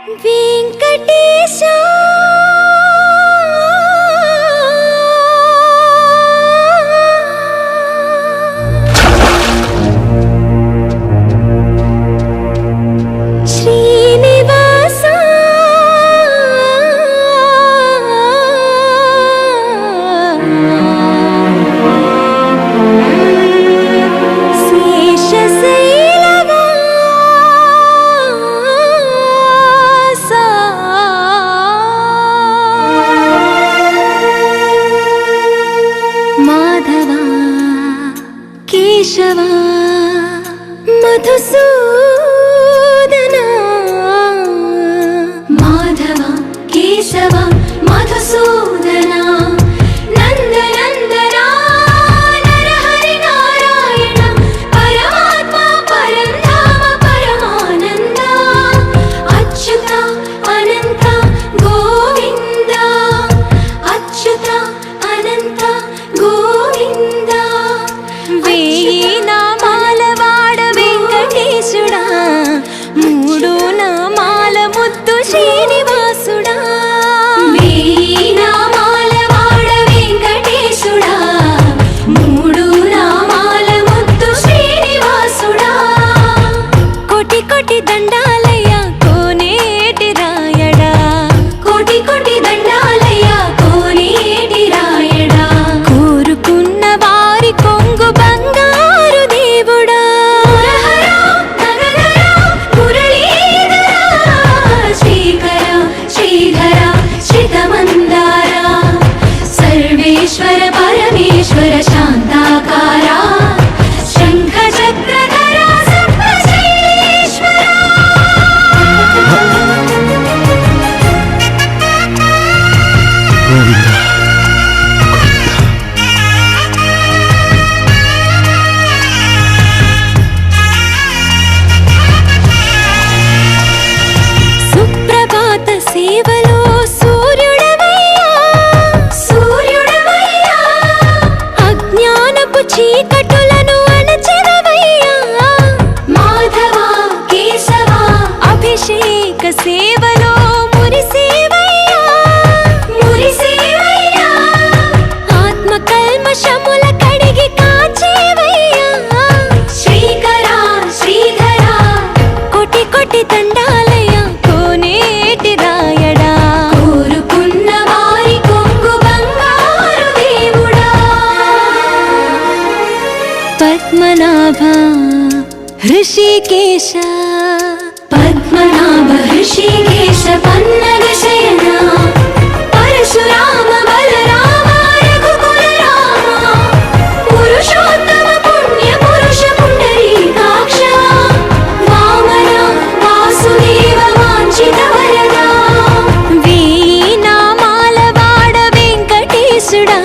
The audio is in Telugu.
వెంకటేశా కేశవ మధుసూదన మాధవ కేశవ మధుసూదన నందనందన నరహరి నారాయణ పరమాత్మ పరంధామ పరమానంద అచ్యుత అనంత గోవింద అచ్యుత అనంత గోవింద వేయి నామాల వాడ వెంకటేశుడా మూడు నామాల ముద్దు శ్రీనివాసుడా వేయి నామాల వాడ వెంకటేశుడా మూడు నామాల ముద్దు శ్రీనివాసుడా కోటి కోటి దండాలయ్య కోనేటి రాయడా కోటి కోటి దండాలయ్య కోనేటి రాయడా కోరుకున్న వారి కొంగు బంగారు దేవుడా శ్రీకర శ్రీధర శ్రితమందార సర్వేశ్వర పరమేశ్వర శాంతాకార శంఖ చక్రధర సర్వశ్రేష్ఠ సుప్రభాత సేవలో సూర్యుడవయ్యా సూర్యుడవయ్యా అజ్ఞానపు చీకటులను అణచెదవయ్యా మాధవ కేశవ అభిషేక సేవలో మురిసేవయ్యా మురిసేవయ్యా ఆత్మ కల్మషముల కడిగి కాచేవయ్యా శ్రీకర శ్రీధర కోటి కోటి దండాలయ కోనేటి రాయడా కోరుకున్న వారి కొంగు బంగారు దేవుడా పద్మనాభ హృషికేశ పద్మనాభ హృషికేశ పన్నగ శయన పరశురామ బలరామ రఘుకుల రామ పురుషోత్తమ పుణ్య పురుష పుండరీకాక్ష వామన వాసుదేవ వాంఛిత వరద వేయి నామాల వాడ వెంకటేశుడా